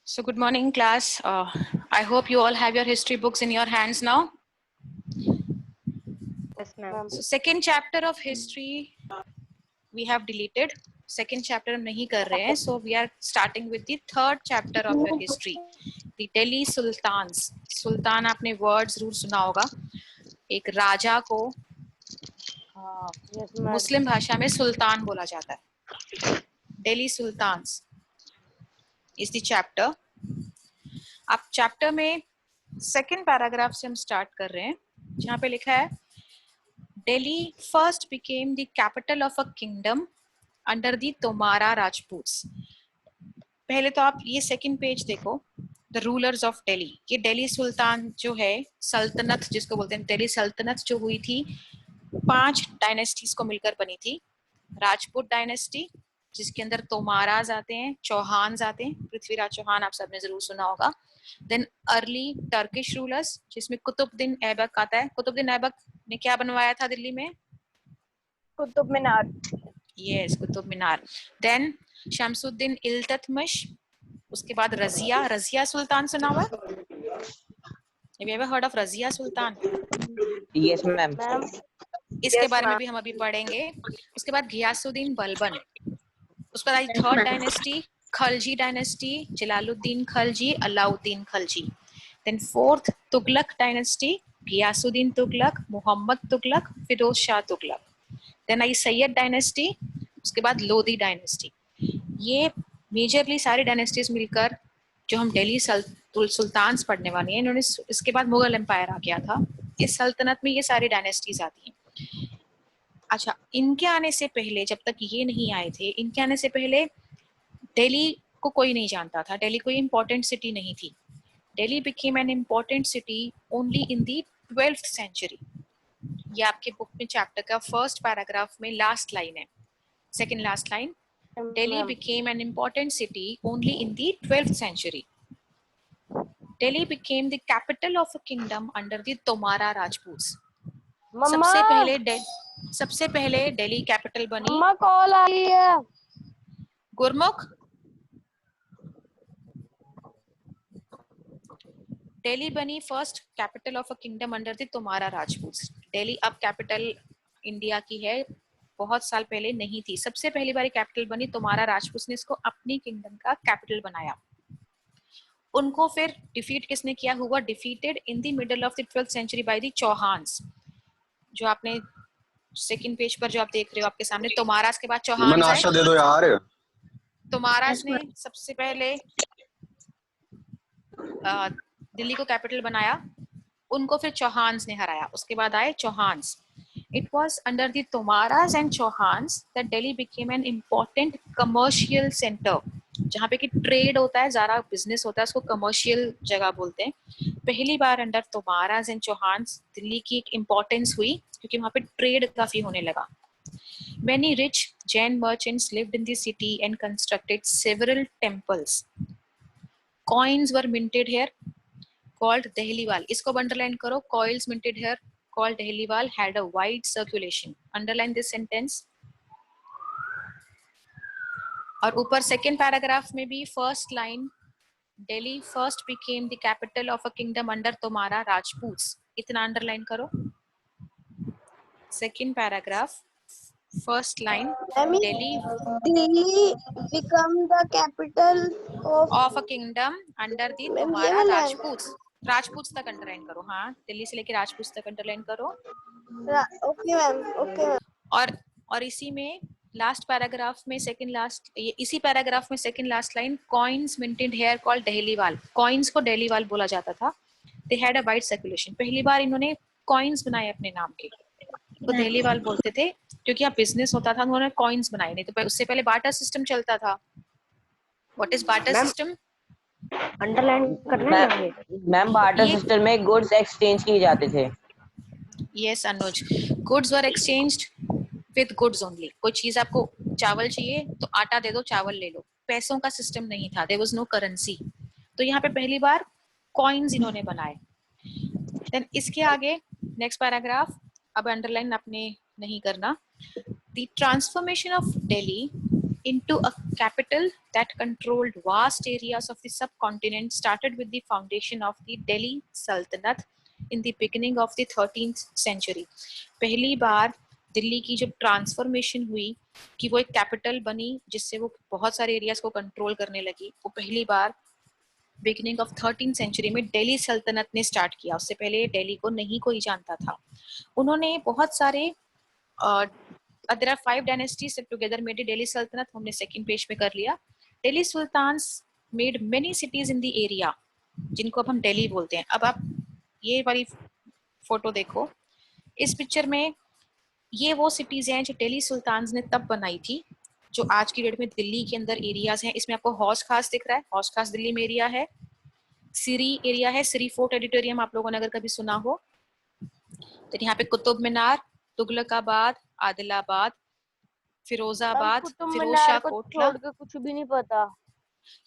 So good morning, class. I hope you all have your history books in your hands now. Yes, ma'am. So second chapter of history we have deleted. Second chapter हम नहीं कर रहे हैं. So we are starting with the third chapter of your history. The Delhi Sultans. सुल्तान आपने word जरूर सुना होगा. एक राजा को Yes, ma'am. मुस्लिम भाषा में सुल्तान बोला जाता है. Delhi Sultans is the chapter. अब चैप्टर में सेकेंड पैराग्राफ से हम स्टार्ट कर रहे हैं, जहाँ पे लिखा है Delhi first became the capital of a kingdom under the Tomara Rajputs. पहले तो आप ये सेकंड पेज देखो, द रूलर्स ऑफ दिल्ली. ये दिल्ली सुल्तान जो है, सल्तनत जिसको बोलते हैं, दिल्ली सल्तनत जो हुई थी 5 डायनेस्टीज को मिलकर बनी थी. राजपूत डायनेस्टी जिसके अंदर तोमाराज आते हैं, चौहान आते हैं, पृथ्वीराज चौहान आप सबने जरूर सुना होगा. देन अर्ली टर्किश रूलर्स जिसमें कुतुबुद्दीन ऐबक आता है. कुतुबुद्दीन ऐबक ने क्या बनवाया था दिल्ली में? कुतुब मीनार. यस, कुतुब मीनार. देन शमसुद्दीन इल्तुतमिश. उसके बाद रजिया. रजिया सुल्तान सुना हुआ? Have you ever heard of Razia Sultan? Yes, ma'am. इसके बारे में भी हम अभी पढ़ेंगे. उसके बाद घियासुद्दीन बलबन. उसके बाद third dynasty Khalji dynasty, Jalaluddin Khalji, Alauddin Khalji. Then fourth Tughlaq dynasty, Ghiyasuddin Tughlaq, Mohammad Tughlaq, Firoz Shah Tughlaq. Then आई सैयद डायनेस्टी. उसके बाद लोधी डायनेस्टी. ये मेजरली सारी डायनेस्टीज मिलकर जो हम दिल्ली सुल्तान्स पढ़ने वाले हैं, इन्होंने इसके बाद मुगल एम्पायर आ गया था. इस सल्तनत में ये सारी डायनेस्टीज आती हैं. अच्छा, इनके आने से पहले, जब तक ये नहीं आए थे, इनके आने से पहले दिल्ली को कोई नहीं जानता था. दिल्ली कोई इंपॉर्टेंट सिटी नहीं थी. Delhi became an important city only in the 12th century. ये आपके बुक में चैप्टर का फर्स्ट पैराग्राफ में लास्ट लाइन है, second last line. Delhi became an important city only in the 12th century. Delhi became the capital of a kingdom under the Tomara Rajputs. सबसे पहले Delhi capital बनी. मम्मा call आ रही है. गुरमुख. दिल्ली बनी first capital of a kingdom under the Tomara Rajputs. Delhi अब capital India की है, बहुत साल पहले नहीं थी. सबसे पहली बार कैपिटल बनी, तोमारा राजपूत ने इसको अपनी किंगडम का कैपिटल बनाया. उनको फिर डिफीट किसने किया? हुआ defeated in the middle of the 12th century by the Chauhans. जो आपने सेकंड पेज पर जो आप देख रहे हो आपके सामने, तोमारास के बाद चौहान आए. दे दो यार. तोमारास ने सबसे पहले दिल्ली को कैपिटल बनाया. उनको फिर चौहान्स ने हराया. उसके बाद आए Chauhans. It was under the Tomaras and Chauhans that Delhi became an important commercial center. जहाँ पे कि ट्रेड होता है, ज़्यादा बिजनेस होता है, उसको कमर्शियल जगह बोलते हैं. पहली बार अंडर तोमारास एंड चौहान्स दिल्ली की एक इम्पोर्टेंस हुई, क्योंकि वहाँ पे ट्रेड काफी होने लगा. Many rich Jain merchants lived in the city and constructed several temples. Coins were minted here, called Dehliwal. इसको अंडरलाइन करो. Coins minted here called Dehliwal had a wide circulation. Underline this sentence. और ऊपर second paragraph में भी first line, Delhi first became the capital of a kingdom under Tomara Rajputs. इतना underline करो. Second paragraph first line, Delhi become the capital of a kingdom under the Tomara Rajputs. Rajput तक underline करो. हाँ, दिल्ली से लेके राजपूत तक अंडरलाइन करो. Okay ma'am, okay. और इसी में लास्ट पैराग्राफ में सेकंड लास्ट, इसी पैराग्राफ में second last line, coins minted here called Dehliwal. Coins को डेहलीवाल बोला जाता था. They had a wide circulation. पहली बार इन्होंने कॉइन्स बनाए अपने नाम के, तो डेहलीवाल बोलते थे, क्योंकि अब बिजनेस होता था, उन्होंने कॉइन्स बनाए. नहीं तो उससे पहले बार्टर सिस्टम चलता था. What is barter system? Underline करना है. मैम, बार्टर सिस्टम में गुड्स एक्सचेंज किए जाते थे. Yes Anuj, goods were exchanged with goods only. कोई चीज आपको चावल चाहिए तो आटा दे दो, चावल ले लो. पैसों का सिस्टम नहीं था. There was no currency. तो यहाँ पे पहली बार कॉइन्स इन्होंने बनाए. देन इसके आगे नेक्स्ट पैराग्राफ, अब अंडरलाइन आपने नहीं करना. The transformation of Delhi into a capital that controlled vast areas of the subcontinent started with the foundation of the Delhi Sultanate in the beginning of the 13th century. पहली बार दिल्ली की जब transformation हुई कि वो एक कैपिटल बनी जिससे वो बहुत सारे एरियाज को कंट्रोल करने लगी, वो पहली बार बिगिनिंग ऑफ 13th सेंचुरी में दिल्ली सल्तनत ने स्टार्ट किया। उससे पहले दिल्ली को नहीं कोई जानता था। उन्होंने बहुत सारे there are 5 dynasties that together made the Delhi Sultanate, हमने सेकंड पेज में कर लिया। Delhi Sultans made many cities in the area, जिनको अब हम दिल्ली बोलते हैं। अब आप ये वाली फोटो देखो, इस पिक्चर में ये वो सिटीज हैं जो दिल्ली सुल्तान्स ने तब बनाई थी, जो आज की डेट में दिल्ली के अंदर एरियाज हैं। इसमें आपको हौज खास दिख रहा है, हौज खास दिल्ली में एरिया है। सिरी एरिया है, सिरी फोर्ट ऑडिटोरियम आप लोगों ने अगर कभी सुना हो। तो यहाँ पे कुतुब मीनार, तुगलकाबाद, आदिलाबाद, फिरोजाबाद, फिरोजशाह कोटला, छोड़ के कुछ भी नहीं पता।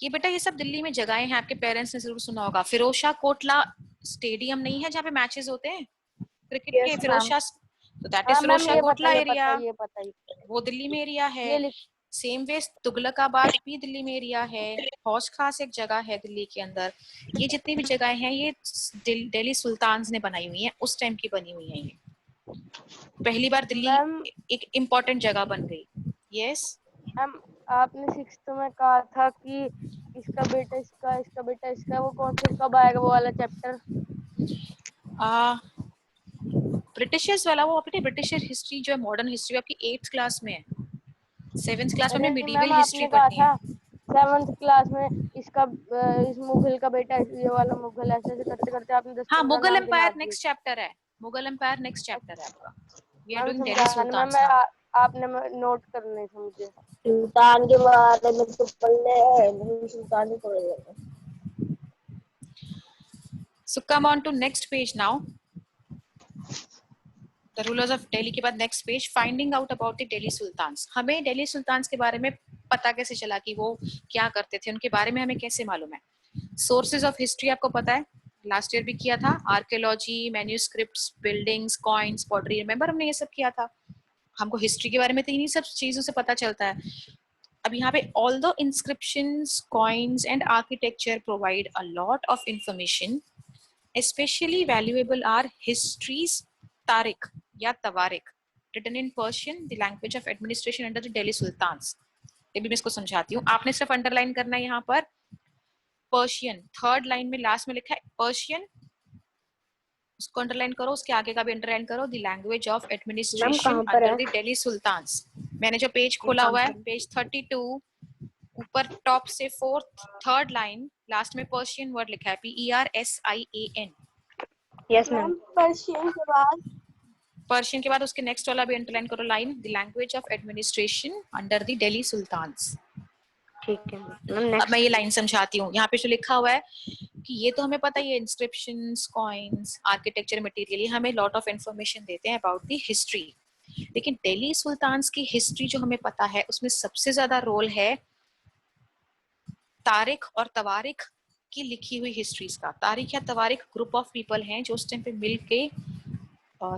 ये बेटा ये सब दिल्ली में जगहें हैं, आपके पेरेंट्स ने जरूर सुना होगा। फिरोजशाह कोटला स्टेडियम नहीं है जहाँ पे मैचेस होते हैं क्रिकेट के, फिरोजशाह, तो that is Firozshah Kotla area, वो दिल्ली में एरिया है। सेम वे तुगलकाबाद भी दिल्ली में एरिया है। हौज खास एक जगह है दिल्ली के अंदर। ये जितनी भी जगहें हैं ये दिल्ली सुल्तान्स ने बनाई हुई हैं, उस टाइम की बनी हुई हैं। ये पहली बार दिल्ली एक इम्पोर्टेंट जगह बन गई। यस मैम, आपने 6th में कहा था कि इसका बेटा इसका, इसका बेटा इसका, वो कौन सा कब आएगा वो वाला चैप्टर? ब्रिटिशर्स वाला, वो अपने ब्रिटिश हिस्ट्री जो है, मॉडर्न हिस्ट्री आपकी 8th क्लास में है। 7th क्लास में मिडिवल हिस्ट्री पढ़नी है। 7th क्लास में इसका इस मुगल का बेटा, ये वाला मुगल, ऐसे ऐसे करते करते आपने 10 हाँ, मुगल एम्पायर नेक्स्ट चैप्टर है। मुगल एम्पायर नेक्स्ट चैप्टर है आपका। We are doing Delhi sultans now. आपने नोट करने थे मुझे। सुल्तान के बारे में तो पढ़ने है, सुल्तान ही पढ़ लेंगे। So come on to next page now. The rulers of Delhi के बाद next page, finding out about the Delhi Sultans. हमें दिल्ली सुल्तान्स के बारे में पता कैसे चला कि वो क्या करते थे, उनके बारे में हमें कैसे मालूम है? सोर्सेज ऑफ हिस्ट्री आपको पता है, लास्ट ईयर भी किया था। Archaeology, manuscripts, buildings, coins, pottery, remember हमने ये सब किया था। हमको हिस्ट्री के बारे में तो इन्हीं सब चीजों से पता चलता है। अब यहाँ पे although inscriptions, coins and architecture provide a lot of information, especially valuable are histories, तारिख या तवारिख, written in Persian, the language of administration under the Delhi Sultans. ये भी मैं इसको समझाती हूँ, आपने सिर्फ अंडरलाइन करना है यहाँ पर पर्शियन। थर्ड लाइन में लास्ट में लिखा है पर्शियन, उसको अंडरलाइन करो, उसके आगे का भी अंडरलाइन करो, the language of administration under the Delhi sultans. मैंने जो पेज खोला हुआ है, पेज 32, ऊपर टॉप से फोर्थ थर्ड लाइन, लास्ट में पर्शियन वर्ड लिखा है, PERSIAN। Yes ma'am. पर्शियन के बाद उसके नेक्स्ट वाला भी अंडरलाइन करो line, the language of administration under the Delhi sultans. ठीक है अब मैं ये लाइन समझाती हूँ। यहाँ पे जो लिखा हुआ है कि ये तो हमें पता है, ये इंस्क्रिप्शंस, कॉइन्स, आर्किटेक्चर, मटेरियल, ये हमें लॉट ऑफ इंफॉर्मेशन देते हैं अबाउट द हिस्ट्री। लेकिन दिल्ली सुल्तान्स की हिस्ट्री जो हमें पता है, उसमें सबसे ज्यादा रोल है तारिख और तवारिख की लिखी हुई हिस्ट्रीज का। तारिख या तवारिख ग्रुप ऑफ पीपल हैं जो उस टाइम पे मिल के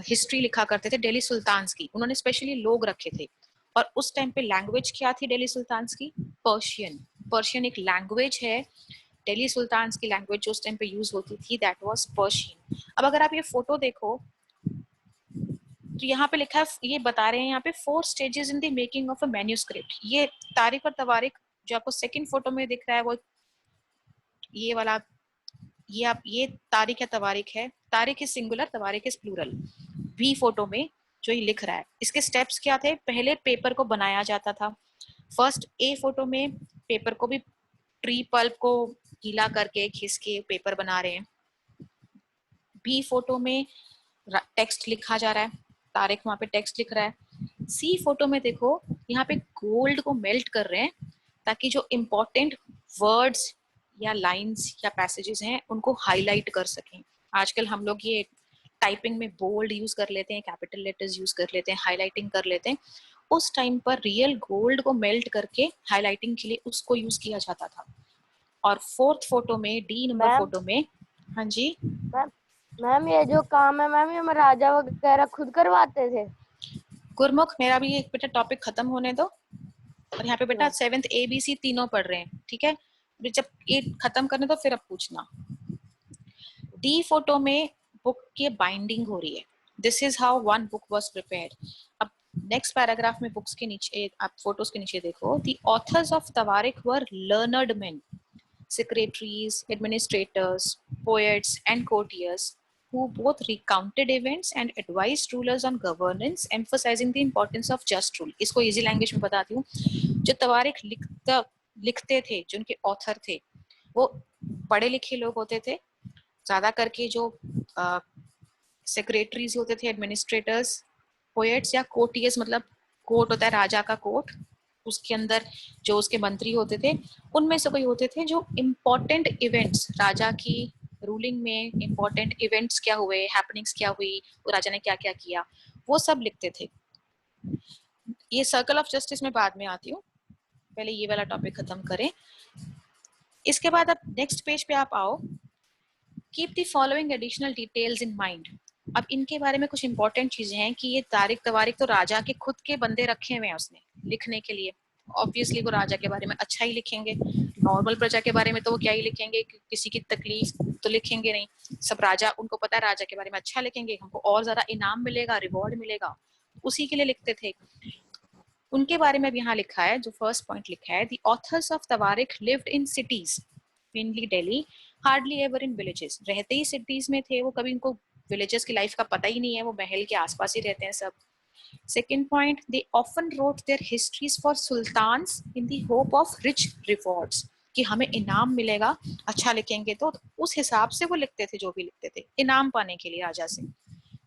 हिस्ट्री लिखा करते थे दिल्ली सुल्तान्स की। उन्होंने स्पेशली लोग रखे थे। और उस टाइम पे लैंग्वेज क्या थी दिल्ली सुल्तान्स की? पर्शियन। पर्शियन एक लैंग्वेज है, दिल्ली सुल्तान्स की लैंग्वेज जो उस टाइम पे यूज होती थी, दैट वाज पर्शियन। अब अगर आप ये फोटो देखो तो यहाँ पे लिखा है, ये बता रहे हैं यहाँ पे 4 stages in the making of a manuscript. ये तारिख और तवारिख जो आपको सेकंड फोटो में दिख रहा है, वो ये वाला, ये तारिख या तवारिख है। Tarikh is singular, tawarikh is plural. B photo में जो ये लिख रहा है, इसके स्टेप्स क्या थे? पहले पेपर को बनाया जाता था। फर्स्ट ए फोटो में पेपर को भी ट्री पल्प को गीला करके घिस के पेपर बना रहे हैं। बी फोटो में टेक्स्ट लिखा जा रहा है, तारिख वहां पे टेक्स्ट लिख रहा है। सी फोटो में देखो, यहाँ पे गोल्ड को मेल्ट कर रहे हैं ताकि जो इम्पोर्टेंट वर्ड्स या लाइंस या पैसेजेस हैं उनको हाईलाइट कर सकें। आजकल हम लोग ये टाइपिंग में बोल्ड यूज कर लेते हैं, कैपिटल लेटर्स यूज कर लेते हैं, हाईलाइटिंग कर लेते हैं। उस टाइम पर रियल गोल्ड को मेल्ट करके हाईलाइटिंग के लिए उसको यूज किया जाता था। और फोर्थ फोटो में, डी नंबर फोटो में, हाँ जी मैम, ये जो काम है मैम, ये महाराजा वगैरह खुद करवाते थे? गुरमुख, मेरा भी एक बेटा टॉपिक खत्म होने दो। और यहाँ पे बेटा 7th ABC तीनों पढ़ रहे हैं, ठीक है। फिर जब ये खत्म करने तो फिर अब पूछना। डी फोटो में बुक की बाइंडिंग हो रही है। This is how one book was prepared. अब नेक्स्ट पैराग्राफ में बुक्स के नीचे आप फोटोज के नीचे देखो, the authors of tawarikh were learned men, secretaries, administrators, poets, and courtiers who both recounted events and advised rulers on governance, emphasizing the importance of just rule. इसको easy language में बताती हूँ। जो तवारीख लिखते थे, जो उनके ऑथर थे, वो पढ़े लिखे लोग होते थे। ज्यादा करके जो सेक्रेटरीज होते थे, एडमिनिस्ट्रेटर्स, पोएट्स या कोर्टियर्स, मतलब कोर्ट होता है राजा का कोर्ट, उसके अंदर जो उसके मंत्री होते थे, उनमें से कोई होते थे जो इम्पोर्टेंट इवेंट्स, राजा की रूलिंग में इम्पोर्टेंट इवेंट्स क्या हुए, हैपनिंग्स क्या हुई, वो राजा ने क्या क्या किया, वो सब लिखते थे। ये सर्कल ऑफ जस्टिस में बाद में आती हूँ, पहले ये वाला टॉपिक खत्म करें। इसके बाद अब नेक्स्ट पेज पे आप आओ। Keep the following additional details in mind. अब इनके बारे में कुछ इंपॉर्टेंट चीजें हैं कि ये तारीख तवारीख तो राजा के खुद के बंदे रखे हुए हैं उसने लिखने के लिए। ऑब्वियसली वो राजा के बारे में अच्छा ही लिखेंगे, नॉर्मल प्रजा के बारे में तो वो क्या ही लिखेंगे, किसी की तकलीफ तो लिखेंगे नहीं। सब राजा, उनको पता है राजा के बारे में अच्छा लिखेंगे, हमको और ज्यादा इनाम मिलेगा, रिवॉर्ड मिलेगा, उसी के लिए लिखते थे। उनके बारे में भी यहाँ लिखा है, जो फर्स्ट पॉइंट लिखा है, the authors of tawarikh lived in cities, mainly Delhi, hardly ever in villages. रहते ही सिटीज में थे वो, कभी उनको विलेजेस की लाइफ का पता ही नहीं है, वो महल के आसपास ही रहते हैं सब। Second point, they often wrote their histories for sultans in the hope of rich rewards, कि हमें इनाम मिलेगा, अच्छा लिखेंगे तो उस हिसाब से वो लिखते थे, जो भी लिखते थे इनाम पाने के लिए राजा से।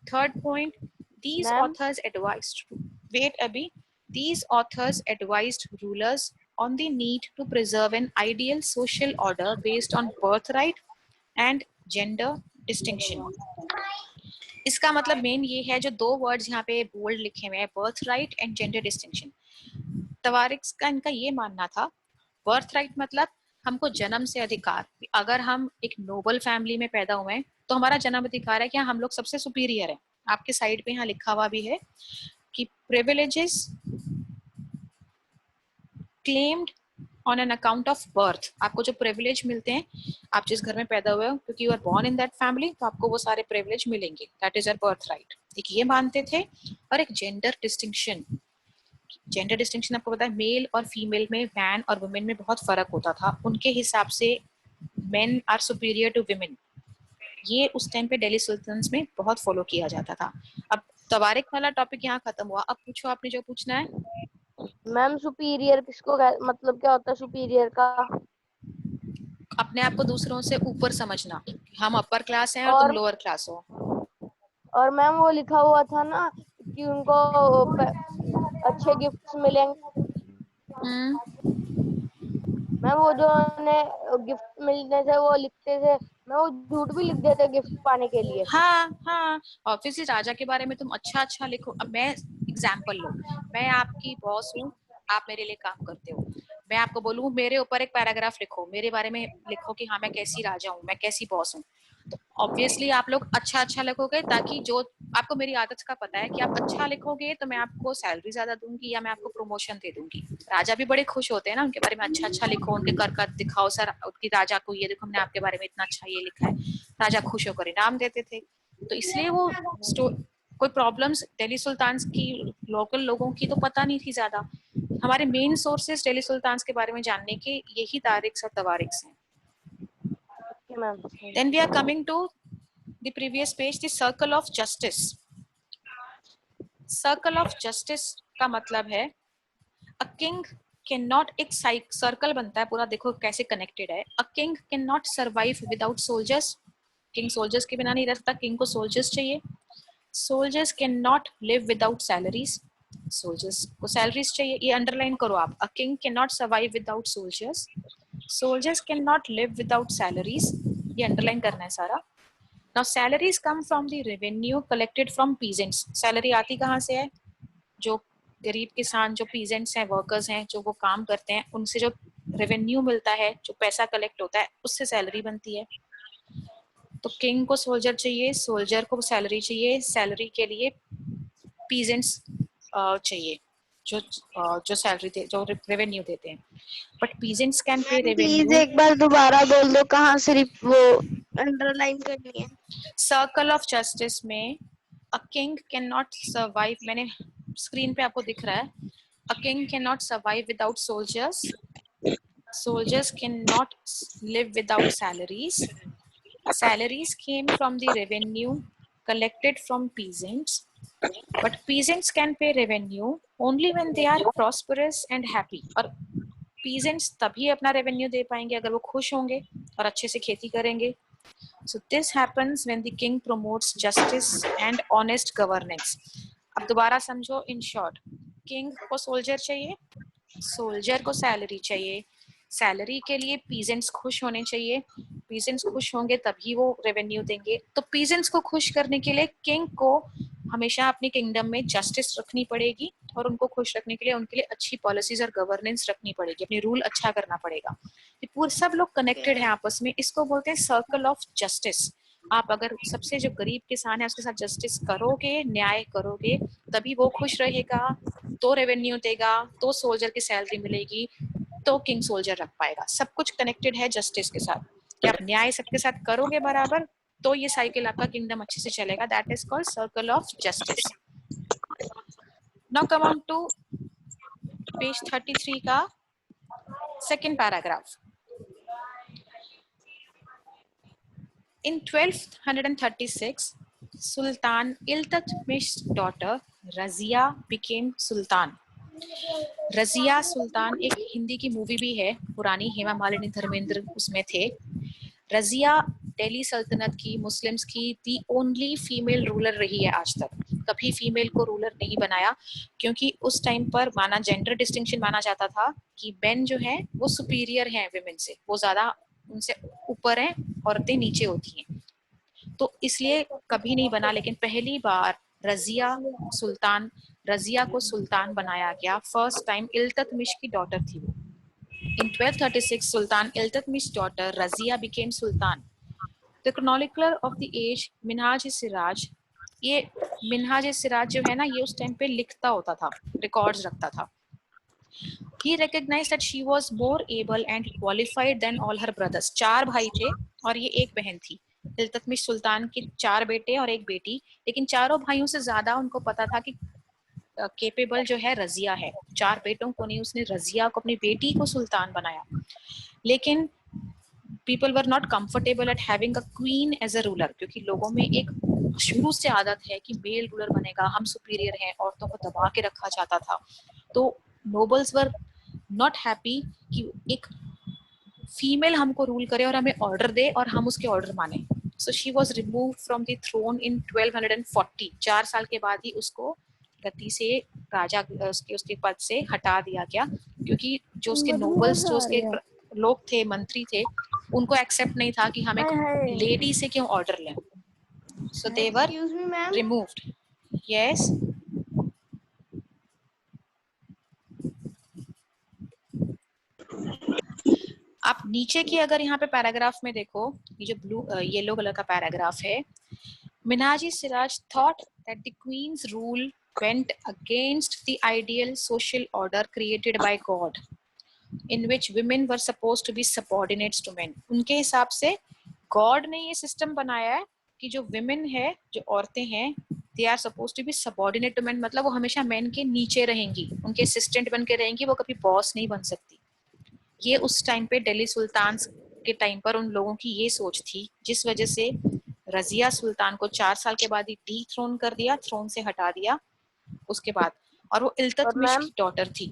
Third point, these authors advised, wait अभी, these authors advised rulers on the need to preserve an ideal social order based on birthright and gender distinction. इसका मतलब मेन ये है, जो दो वर्ड्स यहाँ पे बोल्ड लिखे हुए हैं, birth right and gender distinction. तवारिक का इनका ये मानना था, बर्थ राइट मतलब हमको जन्म से अधिकार, अगर हम एक नोबल फैमिली में पैदा हुए हैं तो हमारा जन्म अधिकार है कि हम लोग सबसे सुपीरियर है। आपके साइड पे यहाँ लिखा हुआ भी है कि privileges claimed on an account of birth, आपको जो प्रिविलेज मिलते हैं, आप जिस घर में पैदा हुए हो, क्योंकि you are born in that family, तो आपको वो सारे प्रिविलेज मिलेंगे, that is your birthright. एक ये मानते थे, और एक जेंडर डिस्टिंक्शन। जेंडर डिस्टिंक्शन आपको पता है, मेल और फीमेल में, मैन और वुमेन में बहुत फर्क होता था, उनके हिसाब से men are superior to women. ये उस टाइम पे दिल्ली सुल्तान्स में बहुत फॉलो किया जाता था। अब तवारिक वाला टॉपिक यहाँ खत्म हुआ। अब पूछो आपने जो पूछना है। मैम सुपीरियर किसको मतलब क्या होता है सुपीरियर का? अपने आप को दूसरों से ऊपर समझना, हम अपर क्लास हैं और तुम लोअर क्लास हो। और मैम वो लिखा हुआ था ना कि उनको अच्छे गिफ्ट्स मिलेंगे। मैम वो जो उन्हें गिफ्ट मिलने से वो लिखते थे, मैं वो झूठ भी लिख देते गिफ्ट पाने के लिए। हाँ, ऑब्वियसली राजा के बारे में तुम अच्छा लिखो। अब मैं एग्जाम्पल लो, मैं आपकी बॉस हूँ, आप मेरे लिए काम करते हो, मैं आपको बोलूँ मेरे ऊपर एक पैराग्राफ लिखो, मेरे बारे में लिखो कि हाँ मैं कैसी राजा हूँ, मैं कैसी बॉस हूँ, तो ऑब्वियसली आप लोग अच्छा लिखोगे, ताकि जो आपको मेरी आदत का पता है कि आप अच्छा लिखोगे तो मैं आपको सैलरी ज्यादा दूंगी या मैं आपको प्रमोशन दे दूंगी। राजा भी बड़े खुश होते हैं ना, उनके बारे में अच्छा लिखो, उनके कर दिखाओ, सर उनकी राजा को ये देखो, हमने आपके बारे में इतना अच्छा ये लिखा है, राजा खुश होकर इनाम देते थे। तो इसलिए वो कोई प्रॉब्लम्स दिल्ली सुल्तान्स की लोकल लोगों की तो पता नहीं थी ज्यादा। हमारे मेन सोर्सेस दिल्ली सुल्तान्स के बारे में जानने के यही तारीख और तवारीख हैं। Then we are coming to the previous page, the circle of justice. Circle of justice का मतलब है a king cannot, एक सर्कल बनता है पूरा, देखो कैसे कनेक्टेड है। A king cannot survive without soldiers. King soldiers के बिना नहीं रह सकता, किंग को सोल्जर्स चाहिए। Soldiers can not live without salaries, soldiers को सैलरीज चाहिए, ये अंडरलाइन करो आप। A king can not survive without soldiers, soldiers can not live without salaries, ये अंडरलाइन करना है सारा। Now salaries come from the revenue collected from peasants. Salary आती कहाँ से है? जो गरीब किसान, जो पीजेंट्स हैं, वर्कर्स हैं, जो वो काम करते हैं, उनसे जो रेवेन्यू मिलता है, जो पैसा कलेक्ट होता है, उससे सैलरी बनती है। तो किंग को सोल्जर चाहिए, सोल्जर को सैलरी चाहिए, सैलरी के लिए पीजेंट्स चाहिए, जो सैलरी दे, जो रेवेन्यू देते हैं. But peasants can pay please revenue. एक बार दोबारा बोल दो, कहाँ सिर्फ वो अंडरलाइन करनी है. सर्कल ऑफ जस्टिस में a king can not survive. मैंने स्क्रीन पे आपको दिख रहा है. A king can not survive without soldiers. Soldiers cannot live without salaries. Salaries came from the revenue collected from peasants. But peasants can pay revenue only when they are prosperous and happy. और peasants तभी अपना revenue दे पाएंगे अगर वो खुश होंगे और अच्छे से खेती करेंगे. So this happens when the king promotes justice and honest governance. अब दोबारा समझो. In short, king को soldier चाहिए, soldier को salary चाहिए, सैलरी के लिए पीजेंट्स खुश होने चाहिए, पीजेंट्स खुश होंगे तभी वो रेवेन्यू देंगे. तो पीजेंट्स को खुश करने के लिए किंग को हमेशा अपने किंगडम में जस्टिस रखनी पड़ेगी और उनको खुश रखने के लिए उनके लिए अच्छी पॉलिसीज और गवर्नेंस रखनी पड़ेगी, अपनी रूल अच्छा करना पड़ेगा. ये पूरे सब लोग कनेक्टेड हैं आपस में. इसको बोलते हैं सर्कल ऑफ जस्टिस. आप अगर सबसे जो गरीब किसान है उसके साथ जस्टिस करोगे, न्याय करोगे, तभी वो खुश रहेगा, तो रेवेन्यू देगा, तो सोल्जर की सैलरी मिलेगी, तो किंग सोल्जर रख पाएगा. सब कुछ कनेक्टेड है जस्टिस के साथ. कि आप न्याय सबके साथ करोगे बराबर, तो ये साइकिल आपका किंगडम अच्छे से चलेगा. That is called circle of justice. Now come on to page 33 का second paragraph. In 1236, Sultan Iltutmish's daughter Razia became Sultan. Razia Sultan एक हिंदी की मूवी भी है पुरानी, हेमा मालिनी धर्मेंद्र उसमें थे. रजिया दिल्ली सल्तनत की, मुस्लिम्स की दी ओनली फीमेल रूलर रही है आज तक. कभी फीमेल को रूलर नहीं बनाया क्योंकि उस टाइम पर माना जेंडर डिस्टिंक्शन माना जाता था कि मेन जो है वो सुपीरियर हैं विमेन से, वो ज्यादा उनसे ऊपर हैं, औरतें नीचे होती हैं, तो इसलिए कभी नहीं बना. लेकिन पहली बार रजिया को सुल्तान बनाया गया. फर्स्ट टाइम इल्तुतमिश की डॉटर थी वो. In 1236, Sultan Iltutmish's daughter Razia became Sultan. The chronicler of the age, Minhaj-e-Siraj, ये मिनहाज-ए-सिराज जो है ना, ये उस टाइम पे लिखता होता था, रिकॉर्ड्स रखता था. He recognized that she was more able and qualified than all her brothers. 4 भाई थे और ये एक बहन थी. इल्तुतमिश सुल्तान के 4 बेटे और एक बेटी, लेकिन चारों भाइयों से ज्यादा उनको पता था कि केपेबल जो है रजिया है. 4 बेटों को नहीं, उसने रजिया को, अपनी बेटी को सुल्तान बनाया. लेकिन people were not comfortable at having a queen as a ruler, क्योंकि लोगों में एक शुरू से आदत है कि मेल रूलर बनेगा, हम सुपीरियर हैं, औरतों को दबा के रखा जाता था. तो नोबल्स वर नॉट हैप्पी कि एक फीमेल हमको रूल करे और हमें ऑर्डर दे और हम उसके ऑर्डर माने. So she was removed from the throne in 1240. 4 साल के बाद ही उसको गति से राजा उसके पद से हटा दिया गया, क्योंकि जो उसके नोबल्स, जो उसके लोग थे, मंत्री थे, उनको एक्सेप्ट नहीं था कि हम एक लेडी से क्यों ऑर्डर लें. सो दे वर रिमूव्ड. यस, आप नीचे की अगर यहाँ पे पैराग्राफ में देखो, ये जो ब्लू येलो कलर का पैराग्राफ है, Minhaj-e-Siraj thought that the queen's rule went against the ideal social order created by God, in which women were supposed to be subordinates to men. उनके हिसाब से गॉड ने ये सिस्टम बनाया है कि जो विमेन है, जो औरतें हैं, they are supposed to be subordinate to men, मतलब वो हमेशा मेन के नीचे रहेंगी, उनके असिस्टेंट बन के रहेंगी, वो कभी बॉस नहीं बन सकती. ये उस टाइम पे दिल्ली सुल्तान के टाइम पर उन लोगों की ये सोच थी, जिस वजह से रजिया सुल्तान को 4 साल के बाद ही डी थ्रोन कर दिया, थ्रोन से हटा दिया उसके बाद. और वो इल्तुतमिश की डॉटर थी.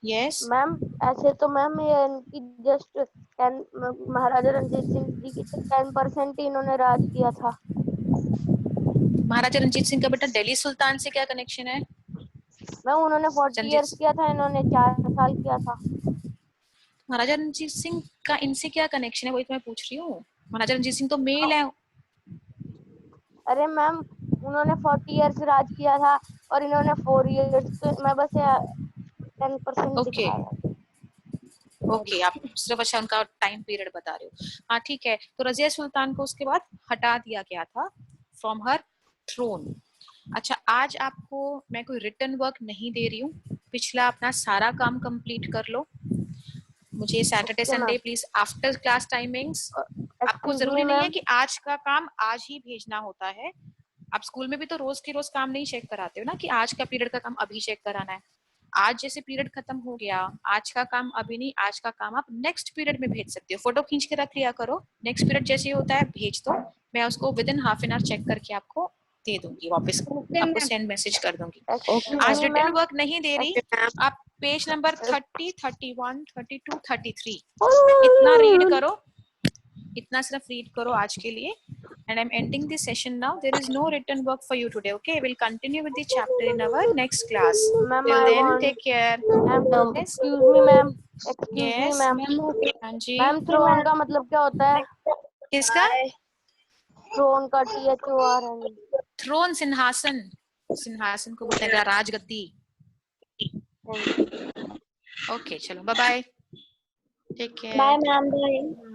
यस मैम, ऐसे तो मैम ये इनकी जस्ट 10, महाराजा रंजीत सिंह जी की 10% ही इन्होंने राज किया था. महाराजा रंजीत सिंह का बेटा दिल्ली सुल्तान से क्या कनेक्शन है? मैम उन्होंने 40 इयर्स किया था, इन्होंने 4 साल किया था. महाराजा रंजीत सिंह का इनसे क्या कनेक्शन है, वही तो मैं पूछ रही हूँ. महाराजा रंजीत सिंह तो मेल है. अरे मैम, उन्होंने 40 इयर्स राज किया था और इन्होंने 4 इयर्स, तो मैं बस 10% दिखाया. ओके, आप सिर्फ अच्छा उनका टाइम पीरियड बता रहे हो. हाँ ठीक है. तो रजिया सुल्तान को उसके बाद हटा दिया गया था फ्रॉम हर थ्रोन. अच्छा, आज आपको मैं कोई रिटन वर्क नहीं दे रही हूँ, पिछला अपना सारा काम कंप्लीट कर लो। मुझे Saturday Okay, Sunday ma'am. Please after class timings, आपको Excuse जरूरी me, नहीं है ma'am. कि आज का काम आज ही भेजना होता है। आप स्कूल में भी तो रोज के रोज काम नहीं चेक कराते हो ना कि आज का पीरियड का काम अभी चेक कराना है। आज जैसे पीरियड खत्म हो गया, आज का काम अभी नहीं, आज का काम आप नेक्स्ट पीरियड में भेज सकते हो। फोटो खींच के रख लिया करो, नेक्स्ट पीरियड जैसे ही होता है भेज दो, मैं उसको within half an hour check करके आपको दे दूंगी वापस, आपको सेंड मैसेज कर दूंगी। Excuse आज me, रिटन ma'am. वर्क नहीं दे रही, आप पेज नंबर 30, 31, 32, 33 इतना रीड करो, इतना सिर्फ रीड करो आज के लिए। And I'm ending this session now. There is no written work for you today. Okay, we'll continue with the chapter in our next class. Ma'am, Till I then, want. take care. Ma'am, Yes. excuse me, ma'am. Excuse me, Yes. ma'am. हाँ जी। Ma'am, throne का मतलब क्या होता है? किसका? Throne का THORN. Throne, सिंहासन। सिंहासन को बोलते हैं राजगद्दी। Okay, चलो, bye bye. Take care. Bye, ma'am. Bye.